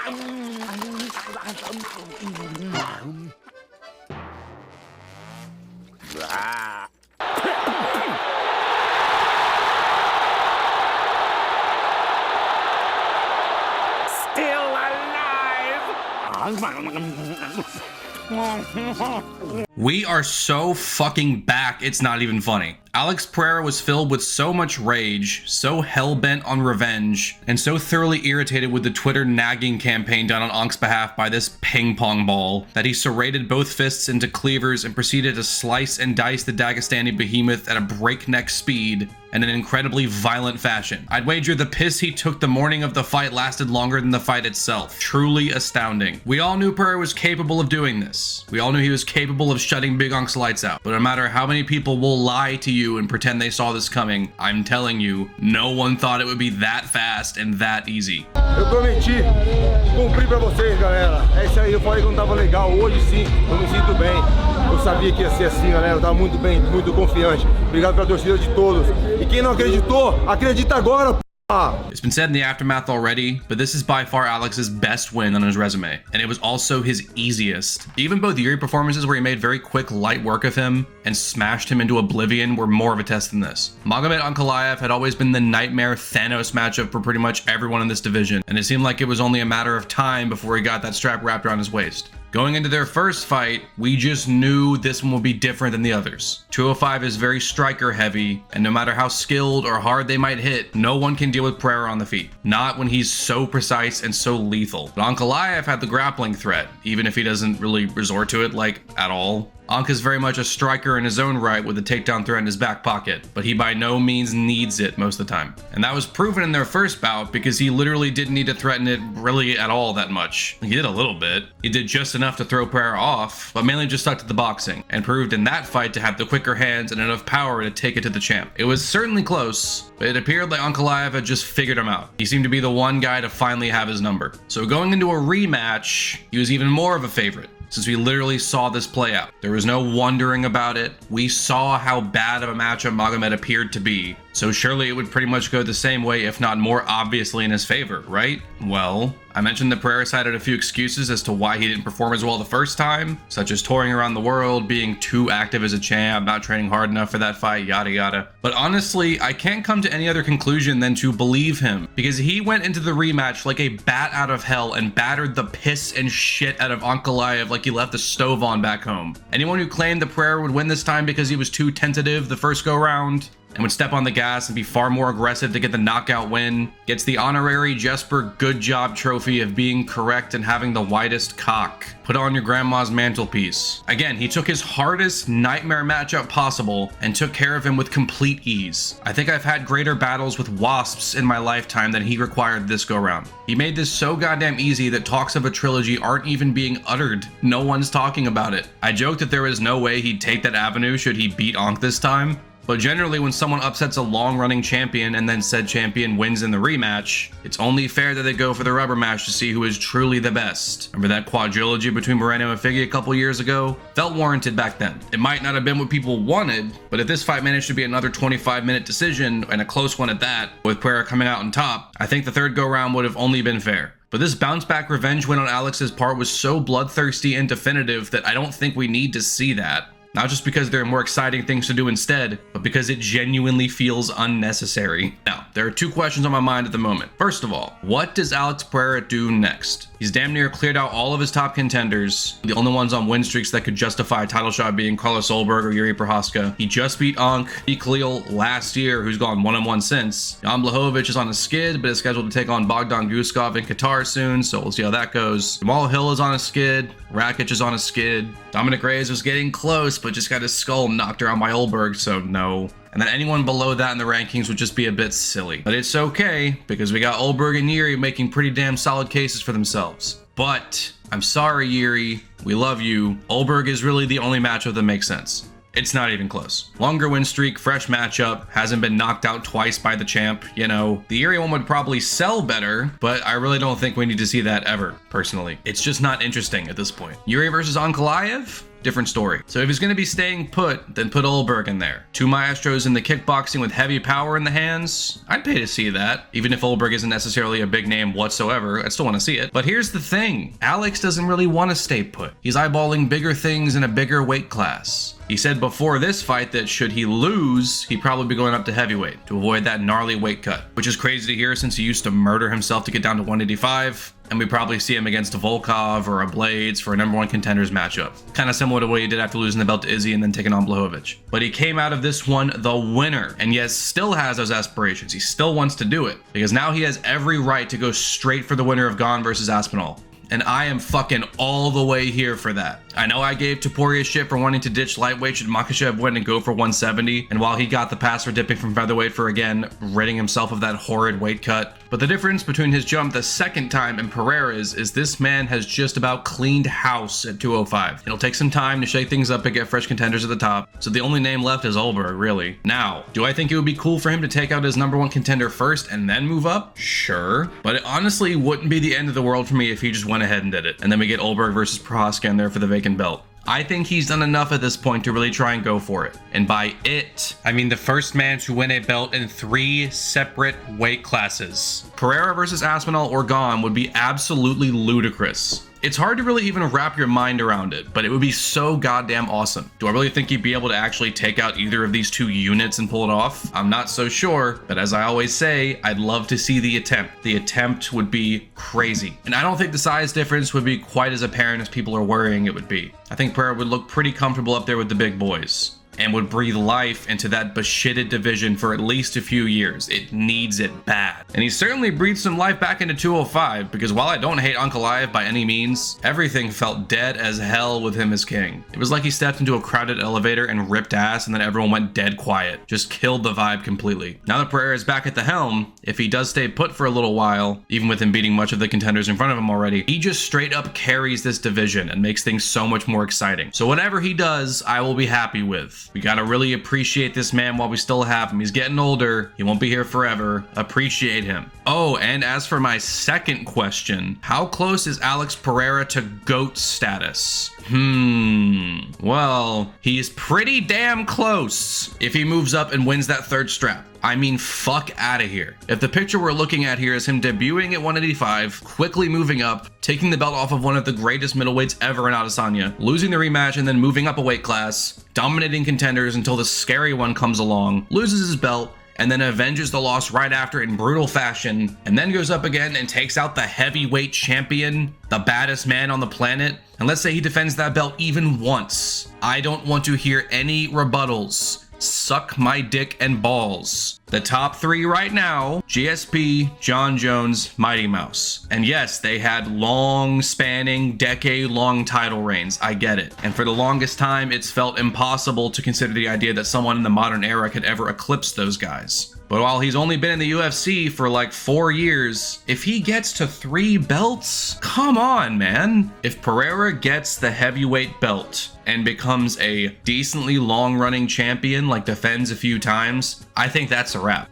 Still alive! We are so fucking back, it's not even funny. Alex Pereira was filled with so much rage, so hell-bent on revenge, and so thoroughly irritated with the Twitter nagging campaign done on Ank's behalf by this ping-pong ball that he serrated both fists into cleavers and proceeded to slice and dice the Dagestani behemoth at a breakneck speed and in an incredibly violent fashion. I'd wager the piss he took the morning of the fight lasted longer than the fight itself. Truly astounding. We all knew Pereira was capable of doing this. We all knew he was capable of shutting Big Ank's lights out. But no matter how many people will lie to you and pretend they saw this coming, I'm telling you, no one thought it would be that fast and that easy. Eu prometi cumprir pra vocês, galera. É isso aí, eu falei que não tava legal. Hoje sim, eu me sinto bem. Eu sabia que ia ser assim, galera. Eu tava muito bem, muito confiante. Obrigado pela torcida de todos. E quem não acreditou, acredita agora, p***. It's been said in the aftermath already, but this is by far Alex's best win on his resume, and it was also his easiest. Even both Yuri performances where he made very quick, light work of him and smashed him into oblivion were more of a test than this. Magomed Ankalaev had always been the nightmare Thanos matchup for pretty much everyone in this division, and it seemed like it was only a matter of time before he got that strap wrapped around his waist. Going into their first fight, we just knew this one would be different than the others. 205 is very striker heavy, and no matter how skilled or hard they might hit, no one can deal with Pereira on the feet. Not when he's so precise and so lethal. But Ankalaev had the grappling threat, even if he doesn't really resort to it, like, at all. Ank is very much a striker in his own right with a takedown threat in his back pocket, but he by no means needs it most of the time. And that was proven in their first bout because he literally didn't need to threaten it really at all that much. He did a little bit. He did just enough to throw Pereira off, but mainly just stuck to the boxing, and proved in that fight to have the quicker hands and enough power to take it to the champ. It was certainly close, but it appeared like Ankalaev had just figured him out. He seemed to be the one guy to finally have his number. So going into a rematch, he was even more of a favorite, since we literally saw this play out. There was no wondering about it. We saw how bad of a matchup Magomed appeared to be, so surely it would pretty much go the same way, if not more obviously in his favor, right? Well, I mentioned that Pereira cited a few excuses as to why he didn't perform as well the first time, such as touring around the world, being too active as a champ, not training hard enough for that fight, yada yada. But honestly, I can't come to any other conclusion than to believe him, because he went into the rematch like a bat out of hell and battered the piss and shit out of Ankalaev like he left the stove on back home. Anyone who claimed that Pereira would win this time because he was too tentative the first go round and would step on the gas and be far more aggressive to get the knockout win gets the honorary Jesper Good Job trophy of being correct and having the widest cock. Put on your grandma's mantelpiece. Again, he took his hardest nightmare matchup possible and took care of him with complete ease. I think I've had greater battles with wasps in my lifetime than he required this go round. He made this so goddamn easy that talks of a trilogy aren't even being uttered. No one's talking about it. I joked that there was no way he'd take that avenue should he beat Ank this time. But generally, when someone upsets a long-running champion and then said champion wins in the rematch, it's only fair that they go for the rubber match to see who is truly the best. Remember that quadrilogy between Moreno and Figgy a couple years ago? Felt warranted back then. It might not have been what people wanted, but if this fight managed to be another 25-minute decision, and a close one at that, with Pereira coming out on top, I think the third go-round would have only been fair. But this bounce-back revenge win on Alex's part was so bloodthirsty and definitive that I don't think we need to see that. Not just because there are more exciting things to do instead, but because it genuinely feels unnecessary. Now, there are two questions on my mind at the moment. First of all, what does Alex Pereira do next? He's damn near cleared out all of his top contenders. The only ones on win streaks that could justify a title shot being Carlos Solberg or Yuri Prochazka. He just beat Ank, beat Khalil last year, who's gone 1-1 since. Jan Blachowicz is on a skid, but is scheduled to take on Bogdan Guskov in Qatar soon, so we'll see how that goes. Jamal Hill is on a skid. Rakic is on a skid. Dominic Reyes was getting close, but just got his skull knocked around by Olberg, so no. And then anyone below that in the rankings would just be a bit silly. But it's okay, because we got Olberg and Yuri making pretty damn solid cases for themselves. But, I'm sorry Yuri, we love you. Olberg is really the only matchup that makes sense. It's not even close. Longer win streak, fresh matchup, hasn't been knocked out twice by the champ, you know. The Yuri one would probably sell better, but I really don't think we need to see that ever, personally. It's just not interesting at this point. Yuri versus Ankalaev? different story. So if he's going to be staying put, then put Olberg in there. 2 maestros in the kickboxing with heavy power in the hands. I'd pay to see that. Even if Olberg isn't necessarily a big name whatsoever, I still want to see it. But here's the thing. Alex doesn't really want to stay put. He's eyeballing bigger things in a bigger weight class. He said before this fight that should he lose, he'd probably be going up to heavyweight to avoid that gnarly weight cut, which is crazy to hear since he used to murder himself to get down to 185. And we probably see him against a Volkov or a Blades for a #1 contenders matchup. Kind of similar to what he did after losing the belt to Izzy and then taking on Blachowicz. But he came out of this one the winner, and yes, still has those aspirations. He still wants to do it because now he has every right to go straight for the winner of Gane versus Aspinall. And I am fucking all the way here for that. I know I gave Topuria shit for wanting to ditch lightweight should Makhachev win and go for 170. And while he got the pass for dipping from featherweight for, again, ridding himself of that horrid weight cut. But the difference between his jump the second time and Pereira's is this man has just about cleaned house at 205. It'll take some time to shake things up and get fresh contenders at the top. So the only name left is Olberg, really. Now, do I think it would be cool for him to take out his #1 contender first and then move up? Sure. But it honestly wouldn't be the end of the world for me if he just went ahead and did it. And then we get Olberg versus Prohaska in there for the vacant belt. I think he's done enough at this point to really try and go for it. And by it, I mean the first man to win a belt in 3 separate weight classes. Pereira versus Aspinall or Gane would be absolutely ludicrous. It's hard to really even wrap your mind around it, but it would be so goddamn awesome. Do I really think he'd be able to actually take out either of these 2 units and pull it off? I'm not so sure, but as I always say, I'd love to see the attempt. The attempt would be crazy. And I don't think the size difference would be quite as apparent as people are worrying it would be. I think Pereira would look pretty comfortable up there with the big boys and would breathe life into that beshitted division for at least a few years. It needs it bad. And he certainly breathed some life back into 205, because while I don't hate Ankalaev by any means, everything felt dead as hell with him as king. It was like he stepped into a crowded elevator and ripped ass and then everyone went dead quiet. Just killed the vibe completely. Now that Pereira is back at the helm, if he does stay put for a little while, even with him beating much of the contenders in front of him already, he just straight up carries this division and makes things so much more exciting. So whatever he does, I will be happy with. We gotta really appreciate this man while we still have him. He's getting older. He won't be here forever. Appreciate him. Oh, and as for my second question, how close is Alex Pereira to GOAT status? Well, he's pretty damn close if he moves up and wins that 3rd strap. I mean, fuck out of here. If the picture we're looking at here is him debuting at 185, quickly moving up, taking the belt off of one of the greatest middleweights ever in Adesanya, losing the rematch and then moving up a weight class, dominating contenders until the scary one comes along, loses his belt, and then avenges the loss right after in brutal fashion, and then goes up again and takes out the heavyweight champion, the baddest man on the planet, and let's say he defends that belt even once. I don't want to hear any rebuttals. Suck my dick and balls. The top 3 right now, GSP, John Jones, Mighty Mouse. And yes, they had long-spanning, decade-long title reigns. I get it. And for the longest time, it's felt impossible to consider the idea that someone in the modern era could ever eclipse those guys. But while he's only been in the UFC for like 4 years, if he gets to 3 belts, come on, man. If Pereira gets the heavyweight belt and becomes a decently long-running champion, like defends a few times, I think that's a wrap.